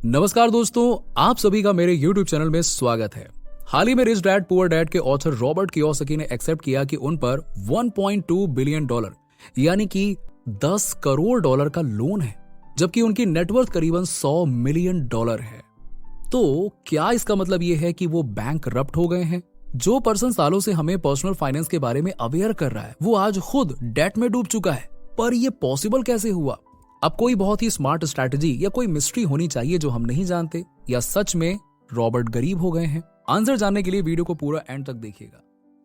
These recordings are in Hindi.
नमस्कार दोस्तों, आप सभी का मेरे YouTube चैनल में स्वागत है। हाल ही में रिच डैड पुअर डैड के ऑथर रॉबर्ट कियोसाकी ने एक्सेप्ट किया कि उन पर 1.2 बिलियन डॉलर यानी कि 10 करोड़ डॉलर का लोन है, जबकि उनकी नेटवर्थ करीबन 100 मिलियन डॉलर है। तो क्या इसका मतलब ये है कि वो बैंक रप्ट हो गए हैं? जो पर्सन सालों से हमें पर्सनल फाइनेंस के बारे में अवेयर कर रहा है, वो आज खुद डेट में डूब चुका है। पर ये पॉसिबल कैसे हुआ? अब कोई बहुत ही स्मार्ट स्ट्रैटेजी या कोई मिस्ट्री होनी चाहिए जो हम नहीं जानते, या सच में रॉबर्ट गरीब हो गए हैं? आंसर जानने के लिए वीडियो को पूरा एंड तक देखिएगा।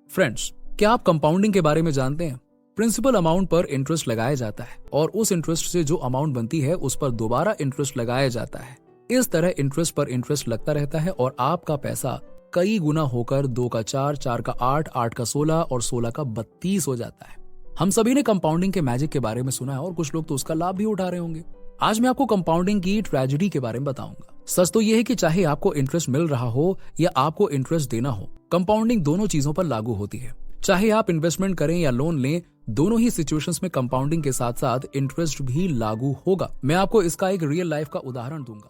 फ्रेंड्स, क्या आप कंपाउंडिंग के बारे में जानते हैं? प्रिंसिपल अमाउंट पर इंटरेस्ट लगाया जाता है और उस इंटरेस्ट से जो अमाउंट बनती है उस पर दोबारा इंटरेस्ट लगाया जाता है। इस तरह इंटरेस्ट पर इंटरेस्ट लगता रहता है और आपका पैसा कई गुना होकर 2 का 4, 4 का 8, 8 का 16 और 16 का 32 हो जाता है। हम सभी ने कंपाउंडिंग के मैजिक के बारे में सुना है और कुछ लोग तो उसका लाभ भी उठा रहे होंगे। आज मैं आपको कंपाउंडिंग की ट्रेजेडी के बारे में बताऊंगा। सच तो यह है कि चाहे आपको इंटरेस्ट मिल रहा हो या आपको इंटरेस्ट देना हो, कंपाउंडिंग दोनों चीजों पर लागू होती है। चाहे आप इन्वेस्टमेंट करें या लोन लें, दोनों ही सिचुएशंस में कंपाउंडिंग के साथ साथ इंटरेस्ट भी लागू होगा। मैं आपको इसका एक रियल लाइफ का उदाहरण दूंगा।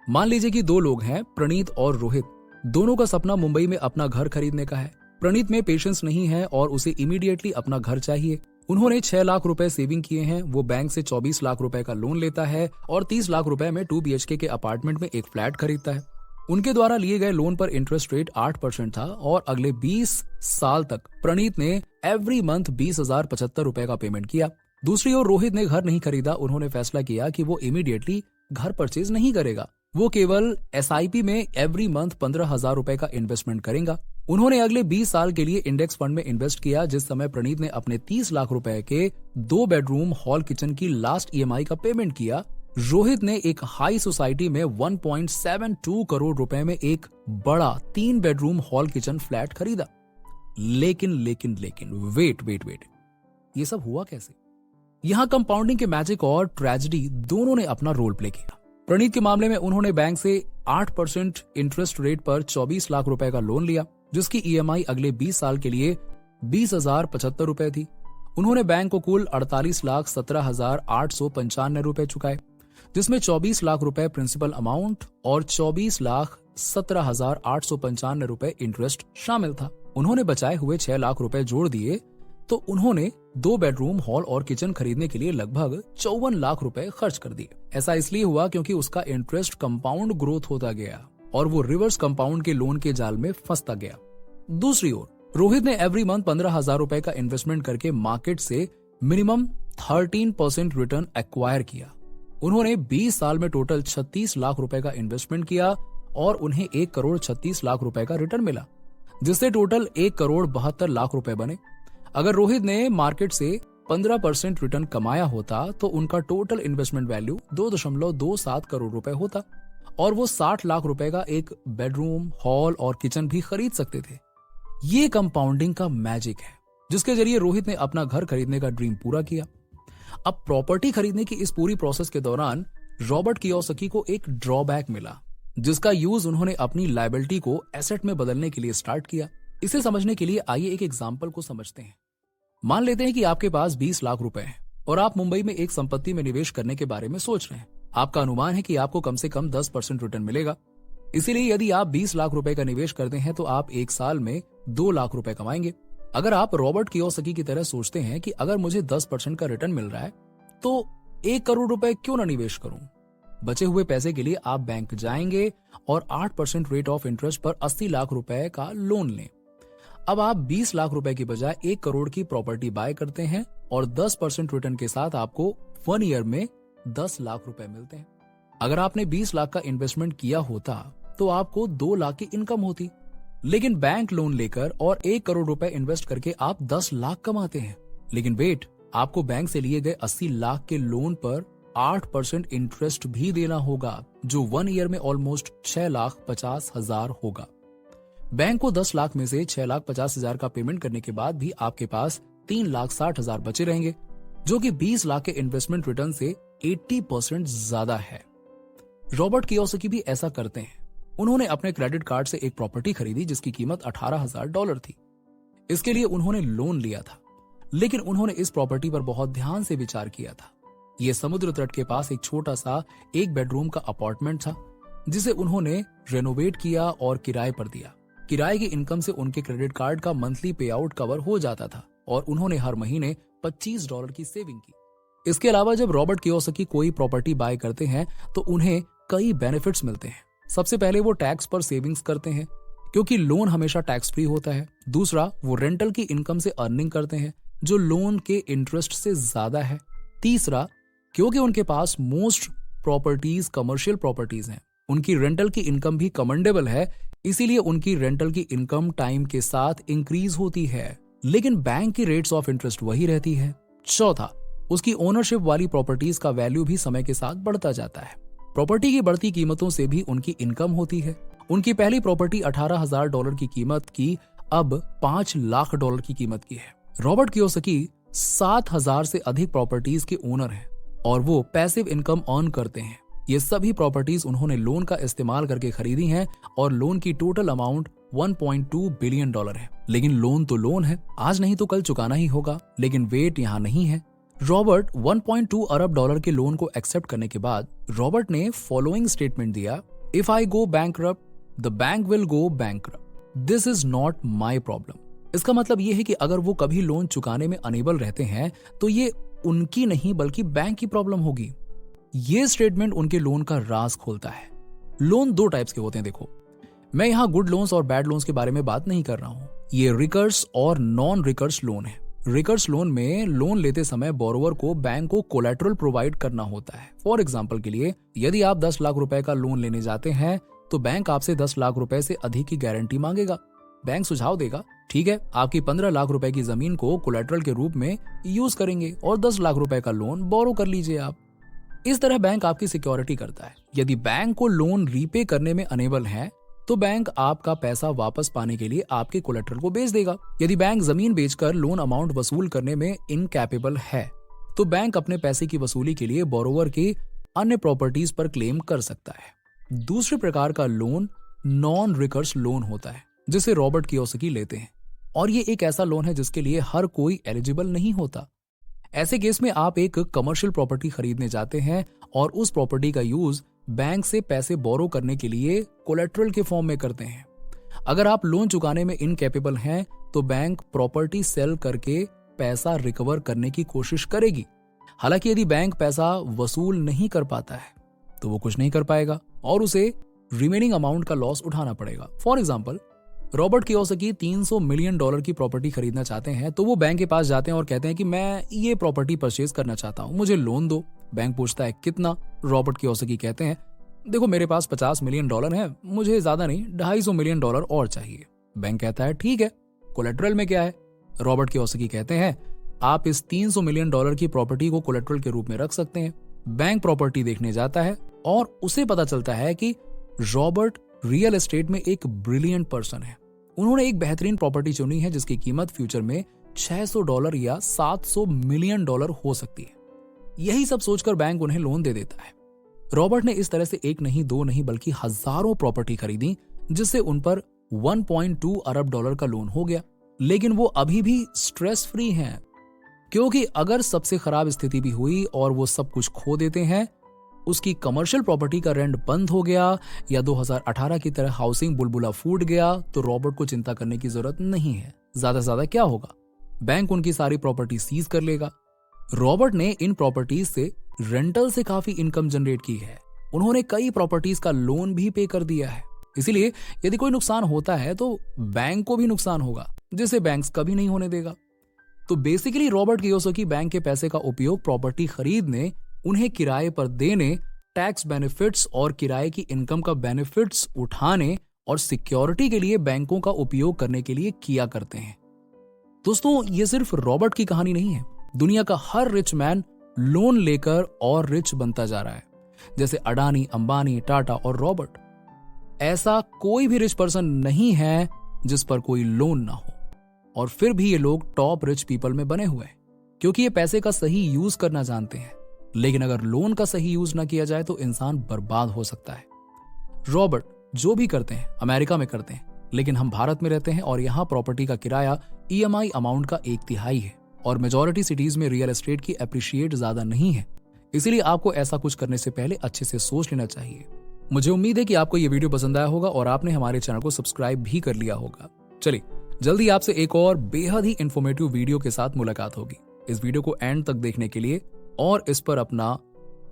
मान लीजिए कि दो लोग हैं, प्रणीत और रोहित। दोनों का सपना मुंबई में अपना घर खरीदने का है। प्रणीत में पेशेंस नहीं है और उसे इमीडिएटली अपना घर चाहिए। उन्होंने 6 लाख रुपए सेविंग किए हैं। वो बैंक से 24 लाख रुपए का लोन लेता है और 30 लाख रुपए में 2 BHK के अपार्टमेंट में एक फ्लैट खरीदता है। उनके द्वारा लिए गए लोन पर इंटरेस्ट रेट 8% था और अगले 20 साल तक प्रणीत ने एवरी मंथ 20,075 रुपए का पेमेंट किया। दूसरी ओर रोहित ने घर नहीं खरीदा। उन्होंने फैसला किया कि वो इमीडिएटली घर परचेज नहीं करेगा। वो केवल SIP में एवरी मंथ 15,000 रुपए का इन्वेस्टमेंट करेगा। उन्होंने अगले 20 साल के लिए इंडेक्स फंड में इन्वेस्ट किया। जिस समय प्रणीत ने अपने 30 लाख रुपए के 2 बेडरूम हॉल किचन की लास्ट EMI का पेमेंट किया, रोहित ने एक हाई सोसाइटी में 1.72 करोड़ रुपए में एक बड़ा 3 बेडरूम हॉल किचन फ्लैट खरीदा। लेकिन वेट, ये सब हुआ कैसे? यहाँ कंपाउंडिंग के मैजिक और ट्रेजेडी दोनों ने अपना रोल प्ले किया। प्रणीत के मामले में उन्होंने बैंक से 8% इंटरेस्ट रेट पर 24 लाख रुपए का लोन लिया, जिसकी EMI अगले 20 साल के लिए 20,075 रुपए थी। उन्होंने बैंक को कुल 48,17,895 रुपए चुकाए, जिसमें 24 लाख रुपए प्रिंसिपल अमाउंट और 24,17,895 रुपए इंटरेस्ट शामिल था। उन्होंने बचाए हुए 6 लाख रुपए जोड़ दिए तो उन्होंने 2 बेडरूम हॉल और किचन खरीदने के लिए लगभग 54 लाख रुपए खर्च कर दिए। ऐसा इसलिए हुआ क्योंकि उसका इंटरेस्ट कंपाउंड ग्रोथ होता गया और वो रिवर्स कंपाउंड के लोन के जाल में फंसता गया। दूसरी ओर रोहित ने एवरी मंथ 15,000 रुपए का इन्वेस्टमेंट करके मार्केट से मिनिमम 13% रिटर्न एक्वायर किया। उन्होंने 20 साल में टोटल 36 लाख रुपए का इन्वेस्टमेंट किया और उन्हें 1 करोड़ 36 लाख रुपए का रिटर्न मिला, जिससे टोटल 1 करोड़ 72 लाख रुपए बने। अगर रोहित ने मार्केट से 15% रिटर्न कमाया होता तो उनका टोटल इन्वेस्टमेंट वैल्यू 2.27 करोड़ रुपए होता और वो 60 लाख रुपए का एक बेडरूम हॉल और किचन भी खरीद सकते थे। ये कंपाउंडिंग का मैजिक है, जिसके जरिए रोहित ने अपना घर खरीदने का ड्रीम पूरा किया। अब प्रॉपर्टी खरीदने की इस पूरी प्रोसेस के दौरान रॉबर्ट कियोसाकी को एक ड्रॉबैक मिला, जिसका यूज उन्होंने अपनी लायबिलिटी को एसेट में बदलने के लिए स्टार्ट किया। इसे समझने के लिए आइए एक एग्जाम्पल को समझते हैं। मान लेते हैं कि आपके पास 20 लाख रुपए हैं और आप मुंबई में एक संपत्ति में निवेश करने के बारे में सोच रहे हैं। आपका अनुमान है कि आपको कम से कम 10% रिटर्न मिलेगा। इसीलिए यदि आप 20 लाख रुपए का निवेश करते हैं तो आप एक साल में 2 लाख रुपए कमाएंगे। अगर आप रॉबर्ट कियोसाकी की तरह सोचते हैं कि अगर मुझे 10% का रिटर्न मिल रहा है तो 1 करोड़ रुपए क्यों ना निवेश करूं, बचे हुए पैसे के लिए आप बैंक जाएंगे और 8% रेट ऑफ इंटरेस्ट पर 80 लाख रुपए का लोन लें। अब आप 20 लाख रुपए की बजाय 1 करोड़ की प्रॉपर्टी बाय करते हैं और 10% रिटर्न के साथ आपको 1 ईयर में 10 लाख रुपए मिलते हैं। अगर आपने 20 लाख का इन्वेस्टमेंट किया होता तो आपको 2 लाख की इनकम होती, लेकिन बैंक लोन लेकर और 1 करोड़ रुपए इन्वेस्ट करके आप 10 लाख कमाते हैं। लेकिन वेट, आपको बैंक से लिए गए 80 लाख के लोन पर 8% इंटरेस्ट भी देना होगा, जो 1 ईयर में ऑलमोस्ट 6,50,000 होगा। बैंक को 10 लाख में से 6,50,000 का पेमेंट करने के बाद भी आपके पास 3,60,000 बचे रहेंगे, जो कि 20 लाख के इन्वेस्टमेंट रिटर्न से 80% ज्यादा है। रॉबर्ट कियोसाकी भी ऐसा करते हैं। उन्होंने अपने क्रेडिट कार्ड से एक प्रॉपर्टी खरीदी जिसकी कीमत $18,000 थी। इसके लिए उन्होंने लोन लिया था, लेकिन उन्होंने इस प्रॉपर्टी पर बहुत ध्यान से विचार किया था। ये समुद्र तट के पास एक छोटा सा 1 बेडरूम का अपार्टमेंट था। जिसे उन्होंने रेनोवेट किया और किराए पर दिया। किराए की इनकम से उनके क्रेडिट कार्ड का मंथली पे आउट कवर हो जाता था और उन्होंने हर महीने $25 की सेविंग की। इसके अलावा जब रॉबर्ट कियोसाकी कोई प्रॉपर्टी बाय करते हैं तो उन्हें कई बेनिफिट्स मिलते हैं। सबसे पहले वो टैक्स पर सेविंग्स करते हैं क्योंकि लोन हमेशा टैक्स फ्री होता है। दूसरा, वो रेंटल की इनकम से अर्निंग करते हैं जो लोन के इंटरेस्ट से ज्यादा है। तीसरा, क्योंकि उनके पास मोस्ट प्रॉपर्टीज कमर्शियल प्रॉपर्टीज हैं, उनकी रेंटल की इनकम भी कमेंडेबल है, इसीलिए उनकी रेंटल की इनकम टाइम के साथ इंक्रीज होती है, लेकिन बैंक की रेट्स ऑफ इंटरेस्ट वही रहती है। चौथा, उसकी ओनरशिप वाली प्रॉपर्टीज का वैल्यू भी समय के साथ बढ़ता जाता है। प्रॉपर्टी की बढ़ती कीमतों से भी उनकी इनकम होती है। उनकी पहली प्रॉपर्टी $18,000 की कीमत की अब $5 लाख की कीमत की है। रॉबर्ट कियोसाकी 7,000 से अधिक प्रॉपर्टीज के ओनर हैं और वो पैसिव इनकम अर्न करते हैं। ये सभी प्रॉपर्टीज उन्होंने लोन का इस्तेमाल करके खरीदी हैं और लोन की टोटल अमाउंट $1.2 बिलियन है। लेकिन लोन तो लोन है, आज नहीं तो कल चुकाना ही होगा। लेकिन वेट यहाँ नहीं है। रॉबर्ट $1.2 अरब के लोन को एक्सेप्ट करने के बाद रॉबर्ट ने फॉलोइंग स्टेटमेंट दिया, if I go bankrupt the bank will go bankrupt, this is not my problem. इसका मतलब यह है कि अगर वो कभी लोन चुकाने में अनेबल रहते हैं तो ये उनकी नहीं बल्कि बैंक की प्रॉब्लम होगी। ये स्टेटमेंट उनके लोन का राज खोलता है। लोन दो टाइप्स के होते हैं। देखो, मैं यहाँ गुड लोन्स और बैड लोन्स के बारे में बात नहीं कर रहा हूँ। ये रिकर्स और नॉन रिकर्स लोन है। रिकर्स लोन में लोन लेते समय बोरोवर को बैंक को कोलैटरल प्रोवाइड करना होता है। फॉर एग्जाम्पल के लिए, यदि आप 10 लाख रुपए का लोन लेने जाते हैं तो बैंक आपसे 10 लाख रुपए से अधिक की गारंटी मांगेगा। बैंक सुझाव देगा, ठीक है, आपकी 15 लाख रुपए की जमीन को कोलैटरल के रूप में यूज करेंगे और 10 लाख रुपए का लोन बोरो कर लीजिए आप। इस तरह बैंक आपकी सिक्योरिटी करता है। यदि बैंक को लोन रीपे करने में अनेबल है तो बैंक आपका पैसा वापस पाने के लिए आपके कोलैटरल को बेच देगा। यदि बैंक जमीन बेचकर लोन अमाउंट वसूल करने में इनकैपेबल है तो बैंक अपने पैसे की वसूली के लिए बोरोवर के अन्य प्रॉपर्टीज पर क्लेम कर सकता है। दूसरे प्रकार का लोन नॉन रिकर्स लोन होता है जिसे रॉबर्ट कियोसाकी लेते हैं, और ये एक ऐसा लोन है जिसके लिए हर कोई एलिजिबल नहीं होता। ऐसे केस में आप एक कमर्शियल प्रॉपर्टी खरीदने जाते हैं और उस प्रॉपर्टी का यूज बैंक से पैसे बोरो करने के लिए कोलैटरल के फॉर्म में करते हैं। अगर आप लोन चुकाने में इनकैपेबल हैं तो बैंक प्रॉपर्टी सेल करके पैसा रिकवर करने की कोशिश करेगी। हालांकि यदि बैंक पैसा वसूल नहीं कर पाता है तो वो कुछ नहीं कर पाएगा और उसे रिमेनिंग अमाउंट का लॉस उठाना पड़ेगा। For example, Robert Kiyosaki $300 million की प्रॉपर्टी खरीदना चाहते हैं तो वो बैंक के पास जाते हैं और कहते हैं कि मैं ये प्रॉपर्टी परचेज करना चाहता हूँ, मुझे लोन दो। बैंक पूछता है कितना? रॉबर्ट कियोसाकी कहते हैं, देखो मेरे पास $50 मिलियन है, मुझे ज्यादा नहीं $250 मिलियन और चाहिए। बैंक कहता है ठीक है, कोलैटरल में क्या है? रॉबर्ट कियोसाकी कहते हैं आप इस $300 मिलियन की प्रॉपर्टी को कोलैटरल के रूप में रख सकते हैं। बैंक प्रॉपर्टी देखने जाता है और उसे पता चलता है कि रॉबर्ट रियल एस्टेट में एक ब्रिलियंट पर्सन है। उन्होंने एक बेहतरीन प्रॉपर्टी चुनी है जिसकी कीमत फ्यूचर में $600 या $700 मिलियन हो सकती है। यही सब सोचकर बैंक उन्हें लोन दे देता है। रॉबर्ट ने इस तरह से एक नहीं, दो नहीं, बल्कि हजारों प्रॉपर्टी खरीदी जिससे उन पर $1.2 अरब का लोन हो गया। लेकिन वो अभी भी स्ट्रेस फ्री हैं, क्योंकि अगर सबसे खराब स्थिति भी हुई और वो सब कुछ खो देते हैं, उसकी कमर्शियल प्रॉपर्टी का रेंट बंद हो गया या 2018 की तरह हाउसिंग बुलबुला फूट गया तो रॉबर्ट को चिंता करने की जरूरत नहीं है। ज्यादा से ज्यादा क्या होगा, बैंक उनकी सारी प्रॉपर्टी सीज कर लेगा। रॉबर्ट ने इन प्रॉपर्टीज से रेंटल से काफी इनकम जनरेट की है। उन्होंने कई प्रॉपर्टीज का लोन भी पे कर दिया है। इसीलिए यदि कोई नुकसान होता है तो बैंक को भी नुकसान होगा, जिसे बैंक कभी नहीं होने देगा। तो बेसिकली रॉबर्ट कियोसाकी बैंक के पैसे का उपयोग प्रॉपर्टी खरीदने, उन्हें किराए पर देने, टैक्स बेनिफिट्स और किराए की इनकम का बेनिफिट्स उठाने और सिक्योरिटी के लिए बैंकों का उपयोग करने के लिए किया करते हैं। दोस्तों, ये सिर्फ रॉबर्ट की कहानी नहीं है। दुनिया का हर रिच मैन लोन लेकर और रिच बनता जा रहा है, जैसे अडानी, अंबानी, टाटा और रॉबर्ट। ऐसा कोई भी रिच पर्सन नहीं है जिस पर कोई लोन ना हो, और फिर भी ये लोग टॉप रिच पीपल में बने हुए हैं क्योंकि ये पैसे का सही यूज करना जानते हैं। लेकिन अगर लोन का सही यूज ना किया जाए तो इंसान बर्बाद हो सकता है। रॉबर्ट जो भी करते हैं अमेरिका में करते हैं, लेकिन हम भारत में रहते हैं और यहाँ प्रॉपर्टी का किराया EMI अमाउंट का 1/3 है और मेजॉरिटी सिटीज में रियल एस्टेट की एप्रिशिएट ज्यादा नहीं है। इसीलिए आपको ऐसा कुछ करने से पहले अच्छे से सोच लेना चाहिए। मुझे उम्मीद है कि आपको ये वीडियो पसंद आया होगा और आपने हमारे चैनल को सब्सक्राइब भी कर लिया होगा। चलिए जल्दी आपसे एक और बेहद ही इंफॉर्मेटिव वीडियो के साथ मुलाकात होगी। इस वीडियो को एंड तक देखने के लिए और इस पर अपना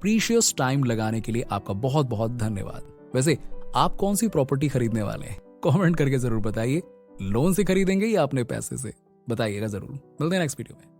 प्रीशियस टाइम लगाने के लिए आपका बहुत बहुत धन्यवाद। वैसे आप कौन सी प्रॉपर्टी खरीदने वाले हैं कमेंट करके जरूर बताइए। लोन से खरीदेंगे या अपने पैसे से, बताइएगा जरूर। मिलते हैं नेक्स्ट वीडियो में।